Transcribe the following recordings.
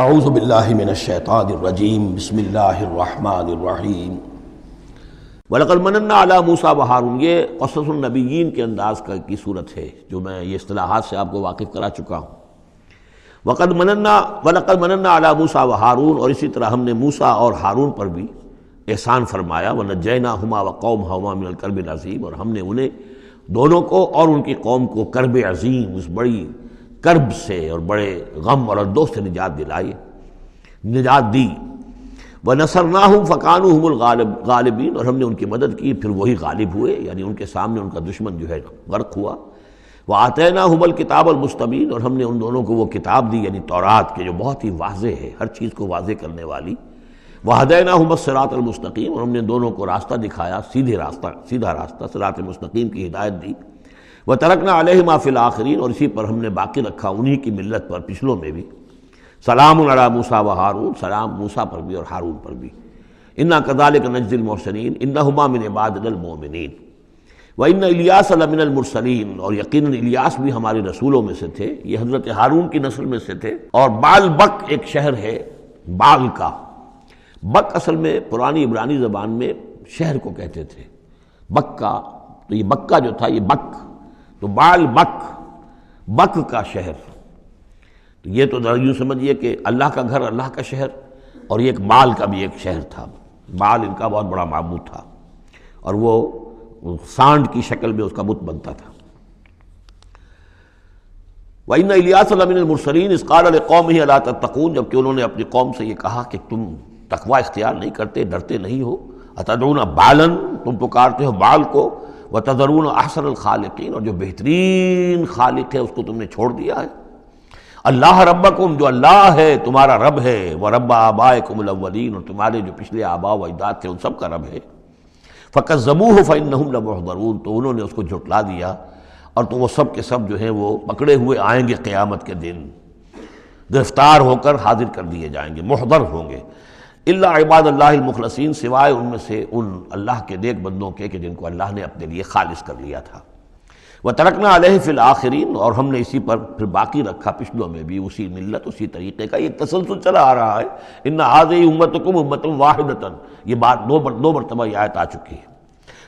اعوذ باللہ من الشیطان الرجیم بسم اللہ الرحمن الرحیم وَلَقَدْ مَنَنَّا عَلَىٰ مُوسَىٰ وَهَارُونَ۔ یہ قصص النبیین کے انداز کی صورت ہے جو میں یہ اصطلاحات سے آپ کو واقف کرا چکا ہوں۔ وَلَقَدْ مَنَنَّا عَلَىٰ مُوسَىٰ وَهَارُونَ، اور اسی طرح ہم نے موسیٰ اور ہارون پر بھی احسان فرمایا۔ وَنَجَّيْنَاهُمَا وَقَوْمَهُمَا مِنَ الْكَرْبِ الْعَظِيمِ، اور ہم نے انہیں دونوں کو اور ان کی قوم کو کرب عظیم، اس بڑی کرب سے اور بڑے غم اور اردوہ سے نجات دی۔ وَنَصَرْنَاهُمْ فَكَانُوا هُمُ الْغَالِبِينَ، اور ہم نے ان کی مدد کی پھر وہی غالب ہوئے، یعنی ان کے سامنے ان کا دشمن جو ہے غرق ہوا۔ وَآتَيْنَاهُمُ الْكِتَابَ الْمُسْتَبِينَ، اور ہم نے ان دونوں کو وہ کتاب دی یعنی تورات کے جو بہت ہی واضح ہے، ہر چیز کو واضح کرنے والی۔ وَهَدَيْنَاهُمَ الصِّرَاطَ الْمُسْتَقِيمَ، اور ہم نے دونوں کو راستہ دکھایا، سیدھا راستہ صراط مستقیم کی ہدایت دی۔ وَتَرَكْنَا عَلَيْهِمَا فِي الْآخِرِينَ، اور اسی پر ہم نے باقی رکھا انہی کی ملت پر پچھلوں میں بھی۔ سلام علی موسیٰ و ہارون، سلام موسیٰ پر بھی اور ہارون پر بھی۔ انا کذالک نجزی المحسنین انہما من عبادنا المؤمنین وان الیاس لمن المرسلین، اور یقیناً الیاس بھی ہمارے رسولوں میں سے تھے، یہ حضرت ہارون کی نسل میں سے تھے۔ اور بال بک ایک شہر ہے بال کا، بک اصل میں پرانی عبرانی زبان میں شہر کو کہتے تھے، بکہ، تو یہ بکہ جو تھا یہ بک، تو بال بک، بک کا شہر۔ تو یہ تو یوں سمجھیے کہ اللہ کا گھر، اللہ کا شہر، اور یہ ایک بال کا بھی ایک شہر تھا۔ بال ان کا بہت بڑا معبود تھا اور وہ سانڈ کی شکل میں اس کا بت بنتا تھا۔ وَإِنَّ إِلْيَاسَ لَمِنَ الْمُرْسَلِينَ إِذْ قَالَ لِقَوْمِهِ أَلَا تَتَّقُونَ، جبکہ انہوں نے اپنی قوم سے یہ کہا کہ تم تقوی اختیار نہیں کرتے، ڈرتے نہیں ہو۔ أَتَدْعُونَ بَالًا، تم پکارتے ہو بال کو، وَتَذَرُونَ أَحْسَنَ الْخَالِقِينَ، اور جو بہترین خالق ہے اس کو تم نے چھوڑ دیا ہے۔ اللہ ربکم، جو اللہ ہے تمہارا رب ہے، ورب آبائکم الاولین، اور تمہارے جو پچھلے آباء و اجداد تھے ان سب کا رب ہے۔ فکذبوہ فانہم لمحضرون، تو انہوں نے اس کو جھٹلا دیا اور تو وہ سب کے سب جو ہیں وہ پکڑے ہوئے آئیں گے قیامت کے دن، گرفتار ہو کر حاضر کر دیے جائیں گے، محضر ہوں گے۔ الا عباد اللہ المخلصین، سوائے ان میں سے ان اللہ کے نیک بندوں کے کہ جن کو اللہ نے اپنے لیے خالص کر لیا تھا۔ وَتَرَكْنَا عَلَيْهِ فِي الْآخِرِينَ، اور ہم نے اسی پر پھر باقی رکھا پچھلوں میں بھی اسی ملت، اسی طریقے کا ایک تسلسل چلا آ رہا ہے۔ إِنَّ هَٰذِهِ أُمَّتُكُمْ أُمَّةٌ وَاحِدَةٌ، یہ بات دو مرتبہ یہ آیت آ چکی ہے۔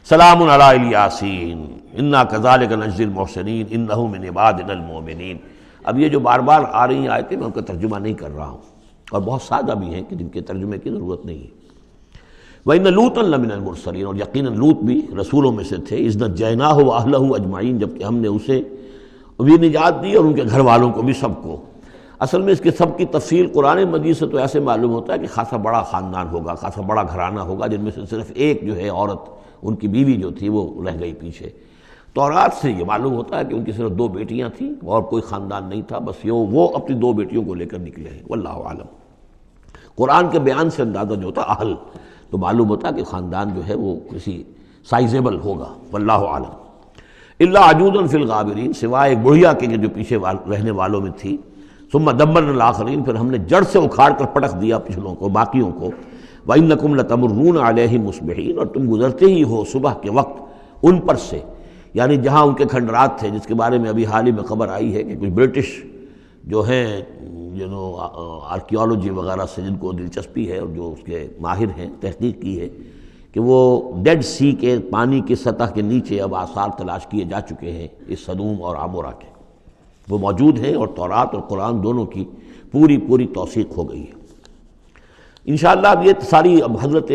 سلام علی الیاسین انا کذالک نجزی المحسنین انہ من عبادنا المؤمنین۔ اب یہ جو بار بار آ رہی ہیں آیتیں میں ان کا ترجمہ نہیں کر رہا ہوں، اور بہت سادہ بھی ہیں کہ جن کے ترجمے کی ضرورت نہیں ہے۔ وَإِنَّ لُوطًا لَمِنَ الْمُرْسَلِينَ، اور یقیناً لوط بھی رسولوں میں سے تھے۔ إِذْ نَجَّيْنَاهُ وَأَهْلَهُ أَجْمَعِينَ، جبکہ ہم نے اسے بھی نجات دی اور ان کے گھر والوں کو بھی، سب کو۔ اصل میں اس کے سب کی تفصیل قرآن مجید سے تو ایسے معلوم ہوتا ہے کہ خاصا بڑا خاندان ہوگا، خاصا بڑا گھرانہ ہوگا، جن میں سے صرف ایک جو ہے عورت، ان کی بیوی جو تھی وہ رہ گئی پیچھے۔ تورات سے یہ معلوم ہوتا ہے کہ ان کی صرف 2 بیٹیاں تھیں اور کوئی خاندان نہیں تھا، بس وہ اپنی 2 بیٹیوں کو لے کر نکلے ہیں، واللہ عالم۔ قرآن کے بیان سے اندازہ جو ہوتا اہل، تو معلوم ہوتا کہ خاندان جو ہے وہ کسی سائزیبل ہوگا، واللہ عالم۔ الا عجوزا فی الغابرین، سوائے ایک بڑھیا کے جو پیچھے رہنے والوں میں تھی۔ ثم دمرنا الاخرین، پھر ہم نے جڑ سے اکھاڑ کر پٹک دیا پچھلوں کو، باقیوں کو۔ وانکم لتمرون علیہم مصبحین، اور تم گزرتے ہی ہو صبح کے وقت ان پر سے، یعنی جہاں ان کے کھنڈرات تھے، جس کے بارے میں ابھی حال ہی میں خبر آئی ہے کہ کچھ برٹش جو ہیں آرکیالوجی وغیرہ سے جن کو دلچسپی ہے اور جو اس کے ماہر ہیں، تحقیق کی ہے کہ وہ ڈیڈ سی کے پانی کی سطح کے نیچے اب آثار تلاش کیے جا چکے ہیں اس صدوم اور عمورہ کے، وہ موجود ہیں، اور تورات اور قرآن دونوں کی پوری توثیق ہو گئی ہے۔ انشاءاللہ اب یہ ساری اب حضرت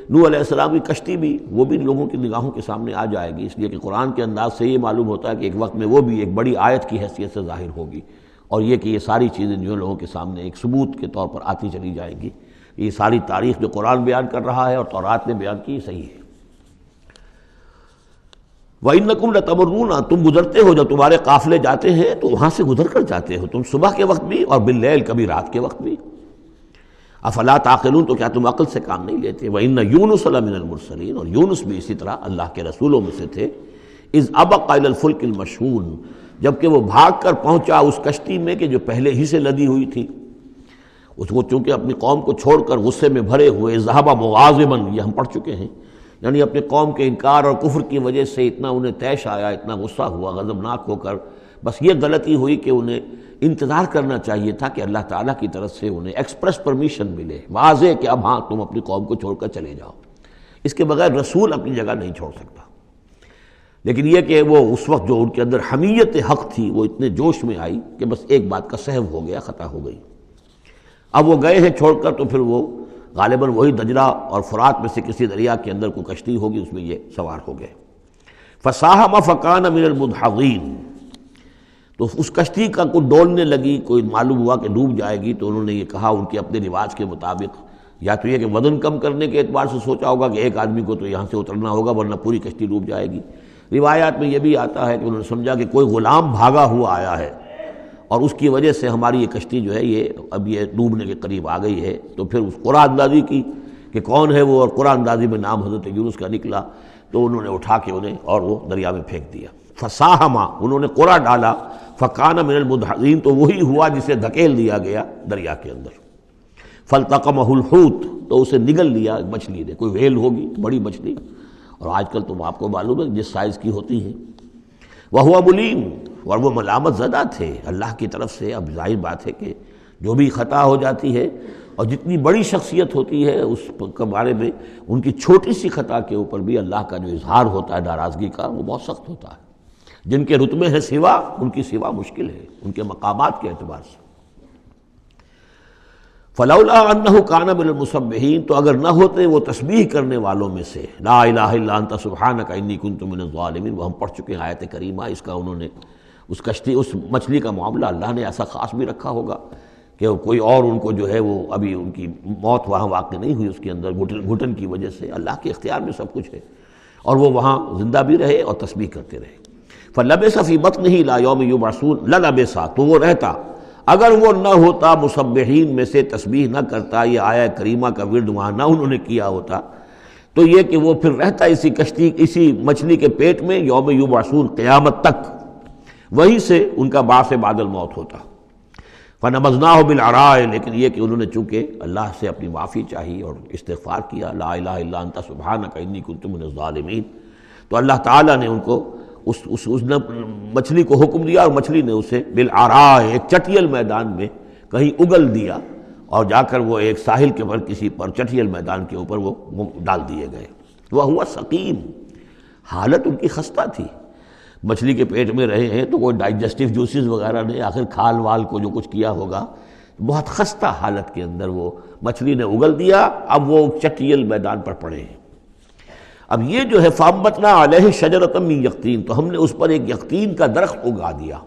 نوح علیہ السلام کی کشتی بھی وہ بھی لوگوں کی نگاہوں کے سامنے آ جائے گی، اس لیے کہ قرآن کے انداز سے یہ معلوم ہوتا ہے کہ ایک وقت میں وہ بھی ایک بڑی آیت کی حیثیت سے ظاہر ہوگی، اور یہ کہ یہ ساری چیزیں جو لوگوں کے سامنے ایک ثبوت کے طور پر آتی چلی جائیں گی۔ یہ ساری تاریخ جو قرآن بیان کر رہا ہے اور تورات نے بیان کی، صحیح ہے۔ وَإِنَّكُمْ لَتَمُرُّونَ، تم گزرتے ہو، جب تمہارے قافلے جاتے ہیں تو وہاں سے گزر کر جاتے ہو، تم صبح کے وقت بھی اور باللیل، کبھی رات کے وقت بھی۔ افلا تعقلون، تو کیا تم عقل سے کام نہیں لیتے؟ وَإِنَّ يُونُسَ لَمِنَ الْمُرْسَلِينَ، اور یونس بھی اسی طرح اللہ کے رسولوں میں سے تھے۔ اِذْ أَبَقَ إِلَى الْفُلْكِ الْمَشْحُونِ، جبکہ وہ بھاگ کر پہنچا اس کشتی میں کہ جو پہلے ہی سے لدی ہوئی تھی۔ اس کو چونکہ اپنی قوم کو چھوڑ کر غصے میں بھرے ہوئے، ذہب مغاضبا، یہ ہم پڑھ چکے ہیں، یعنی اپنی قوم کے انکار اور کفر کی وجہ سے اتنا انہیں طیش آیا، اتنا غصہ ہوا، غضبناک ہو کر بس یہ غلطی ہوئی کہ انہیں انتظار کرنا چاہیے تھا کہ اللہ تعالیٰ کی طرف سے انہیں ایکسپریس پرمیشن ملے، واضح کہ اب ہاں تم اپنی قوم کو چھوڑ کر چلے جاؤ۔ اس کے بغیر رسول اپنی جگہ نہیں چھوڑ سکتا۔ لیکن یہ کہ وہ اس وقت جو ان کے اندر حمیت حق تھی وہ اتنے جوش میں آئی کہ بس ایک بات کا سہو ہو گیا، خطا ہو گئی۔ اب وہ گئے ہیں چھوڑ کر، تو پھر وہ غالباً وہی دجلہ اور فرات میں سے کسی دریا کے اندر کوئی کشتی ہوگی، اس میں یہ سوار ہو گئے۔ فساہم فکان من المدحضین، تو اس کشتی کا کوئی ڈولنے لگی، کوئی معلوم ہوا کہ ڈوب جائے گی، تو انہوں نے یہ کہا ان کے اپنے رواج کے مطابق، یا تو یہ کہ وزن کم کرنے کے اعتبار سے سوچا ہوگا کہ ایک آدمی کو تو یہاں سے اترنا ہوگا ورنہ پوری کشتی ڈوب جائے گی۔ روایات میں یہ بھی آتا ہے کہ انہوں نے سمجھا کہ کوئی غلام بھاگا ہوا آیا ہے اور اس کی وجہ سے ہماری یہ کشتی جو ہے یہ اب یہ ڈوبنے کے قریب آ گئی ہے، تو پھر اس قرعہ اندازی کی کہ کون ہے وہ، اور قرعہ اندازی میں نام حضرت یونس کا نکلا، تو انہوں نے اٹھا کے انہیں اور وہ دریا میں پھینک دیا۔ فساہما، انہوں نے قرعہ ڈالا، فکان من المدحضین، تو وہی ہوا جسے دھکیل دیا گیا دریا کے اندر۔ فالتقمہ الحوت، تو اسے نگل لیا مچھلی نے، کوئی ویل ہوگی بڑی مچھلی، اور آج کل تو آپ کو معلوم ہے جس سائز کی ہوتی ہیں۔ وہو ملیم، اور وہ ملامت زدہ تھے اللہ کی طرف سے۔ اب ظاہر بات ہے کہ جو بھی خطا ہو جاتی ہے اور جتنی بڑی شخصیت ہوتی ہے اس کے بارے میں ان کی چھوٹی سی خطا کے اوپر بھی اللہ کا جو اظہار ہوتا ہے ناراضگی کا، وہ بہت سخت ہوتا ہے۔ جن کے رتبے ہیں سوا، ان کی سوا مشکل ہے ان کے مقامات کے اعتبار سے۔ فلولا انہ کان من المسبحین، تو اگر نہ ہوتے وہ تسبیح کرنے والوں میں سے، لا الہ الا انت سبحانک انی کنت من الظالمین، وہ ہم پڑھ چکے ہیں آیت کریمہ۔ اس کا انہوں نے اس کشتی، اس مچھلی کا معاملہ اللہ نے ایسا خاص بھی رکھا ہوگا کہ کوئی اور ان کو جو ہے وہ ابھی ان کی موت وہاں واقع نہیں ہوئی، اس کے اندر گھٹن کی وجہ سے۔ اللہ کے اختیار میں سب کچھ ہے، اور وہ وہاں زندہ بھی رہے اور تسبیح کرتے رہے۔ فلبث فی بطنہ الی یوم یبعثون، للبث، تو وہ رہتا، اگر وہ نہ ہوتا مسبحین میں سے، تسبیح نہ کرتا، یہ آیہ کریمہ کا ورد وہاں نہ انہوں نے کیا ہوتا، تو یہ کہ وہ پھر رہتا اسی کشتی، اسی مچھلی کے پیٹ میں، یوم یبعثون، قیامت تک، وہیں سے ان کا بعث بعد الموت ہوتا۔ فنبذناہ بالعراء، لیکن یہ کہ انہوں نے چونکہ اللہ سے اپنی معافی چاہی اور استغفار کیا، لا الہ الا انت سبحانک انی کنت من الظالمین، تو اللہ تعالیٰ نے ان کو اس نے مچھلی کو حکم دیا، اور مچھلی نے اسے بالعراء، ایک چٹیل میدان میں کہیں اگل دیا، اور جا کر وہ ایک ساحل کے پر کسی پر چٹیل میدان کے اوپر وہ ڈال دیے گئے۔ وہو سقیم، حالت ان کی خستہ تھی، مچھلی کے پیٹ میں رہے ہیں تو کوئی ڈائجسٹیو جوسز وغیرہ نے آخر کھال وال کو جو کچھ کیا ہوگا، بہت خستہ حالت کے اندر وہ مچھلی نے اگل دیا، اب وہ چٹیل میدان پر پڑے ہیں۔ اب یہ جو ہے فَأَنبَتْنَا عَلَيْهِ شَجَرَةً مِّن یقطین، تو ہم نے اس پر ایک یقطین کا درخت اگا دیا۔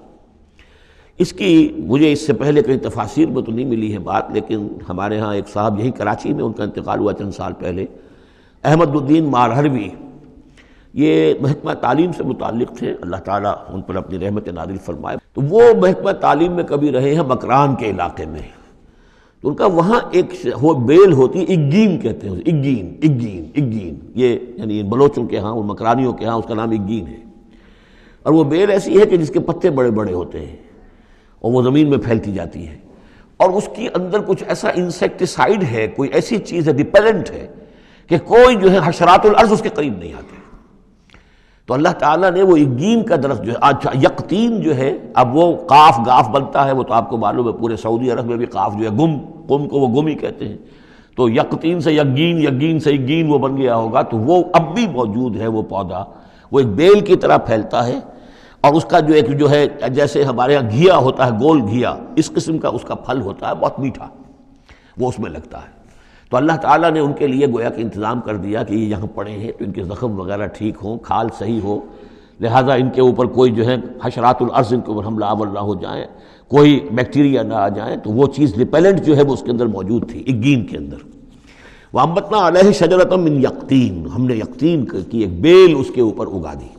اس کی مجھے اس سے پہلے کئی تفاسیر میں تو نہیں ملی ہے بات، لیکن ہمارے ہاں ایک صاحب یہی کراچی میں، ان کا انتقال ہوا چند سال پہلے، احمد الدین مارہروی، یہ محکمہ تعلیم سے متعلق تھے، اللہ تعالیٰ ان پر اپنی رحمت نازل فرمائے۔ تو وہ محکمہ تعلیم میں کبھی رہے ہیں مکران کے علاقے میں، تو ان کا وہاں ایک وہ بیل ہوتی ہے، اگین کہتے ہیں، اگین، یہ یعنی بلوچوں کے ہاں، مکرانیوں کے ہاں اس کا نام اگین ہے، اور وہ بیل ایسی ہے کہ جس کے پتے بڑے بڑے ہوتے ہیں اور وہ زمین میں پھیلتی جاتی ہے، اور اس کی اندر کچھ ایسا انسیکٹیسائیڈ ہے، کوئی ایسی چیز ہے، ریپیلنٹ ہے، کہ کوئی جو ہے حشرات الارض اس کے قریب نہیں آتے۔ تو اللہ تعالیٰ نے وہ اگین کا درخت جو ہے، اچھا یقطین جو ہے، اب وہ قاف گاف بنتا ہے، وہ تو آپ کو معلوم ہے پورے سعودی عرب میں بھی قاف جو ہے قم کو وہ گم ہی کہتے ہیں، تو یقطین سے یقین، یقین سے اگین وہ بن گیا ہوگا، تو وہ اب بھی موجود ہے وہ پودا، وہ ایک بیل کی طرح پھیلتا ہے، اور اس کا جو ایک جو ہے جیسے ہمارے یہاں گھیا ہوتا ہے، گول گھیا، اس قسم کا اس کا پھل ہوتا ہے، بہت میٹھا، وہ اس میں لگتا ہے۔ تو اللہ تعالیٰ نے ان کے لیے گویا کہ انتظام کر دیا کہ یہ یہاں پڑے ہیں تو ان کے زخم وغیرہ ٹھیک ہوں، کھال صحیح ہو، لہٰذا ان کے اوپر کوئی جو ہے حشرات الارض ان کے اوپر حملہ آور نہ ہو جائیں، کوئی بیکٹیریا نہ آ جائیں، تو وہ چیز ریپیلنٹ جو ہے وہ اس کے اندر موجود تھی اگین کے اندر۔ وَأَنبَتْنَا عَلَيْهِ شَجَرَةً مِّن یقطین، ہم نے یقطین کی ایک بیل اس کے اوپر اگا دی۔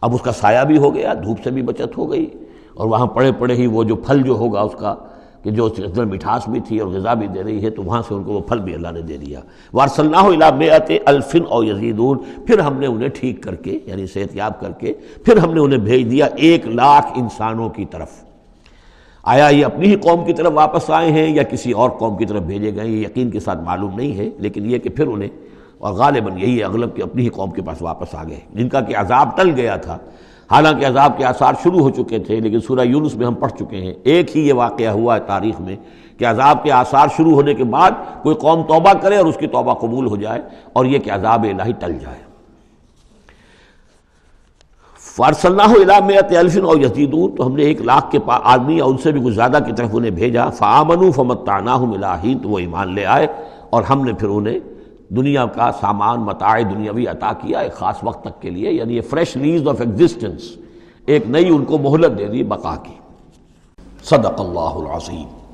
اب اس کا سایہ بھی ہو گیا، دھوپ سے بھی بچت ہو گئی، اور وہاں پڑے پڑے ہی وہ جو پھل جو ہوگا اس کا، کہ جو اندر مٹھاس بھی تھی اور غذا بھی دے رہی ہے، تو وہاں سے ان کو وہ پھل بھی اللہ نے دے دیا۔ وَأَرْسَلْنَاهُ إِلَىٰ مِائَةِ أَلْفٍ أَوْ يَزِيدُونَ، پھر ہم نے انہیں ٹھیک کر کے یعنی صحت یاب کر کے پھر ہم نے انہیں بھیج دیا 1,00,000 انسانوں کی طرف۔ آیا یہ اپنی ہی قوم کی طرف واپس آئے ہیں یا کسی اور قوم کی طرف بھیجے گئے، یہ یقین کے ساتھ معلوم نہیں ہے، لیکن یہ کہ پھر انہیں، اور غالباً یہی ہے اغلب کہ اپنی ہی قوم کے پاس واپس آ گئے، جن کا کہ عذاب ٹل گیا تھا۔ حالانکہ عذاب کے آثار شروع ہو چکے تھے، لیکن سورہ یونس میں ہم پڑھ چکے ہیں ایک ہی یہ واقعہ ہوا ہے تاریخ میں کہ عذاب کے آثار شروع ہونے کے بعد کوئی قوم توبہ کرے اور اس کی توبہ قبول ہو جائے، اور یہ کہ عذاب الہی ٹل جائے۔ فَأَرْسَلْنَاهُ إِلَىٰ مِائَةِ أَلْفٍ أَوْ يَزِيدُونَ، تو ہم نے 1,00,000 کے آدمی یا ان سے بھی کچھ زیادہ کی طرف انہیں بھیجا۔ فَآمَنُوا فَمَتَّعْنَاهُمْ إِلَىٰ حِينٍ، تو وہ ایمان لے آئے اور ہم نے پھر انہیں دنیا کا سامان متاع دنیاوی عطا کیا ایک خاص وقت تک کے لیے، یعنی یہ فریش لیز آف ایگزسٹنس، ایک نئی ان کو مہلت دے دی بقا کی۔ صدق اللہ العظیم۔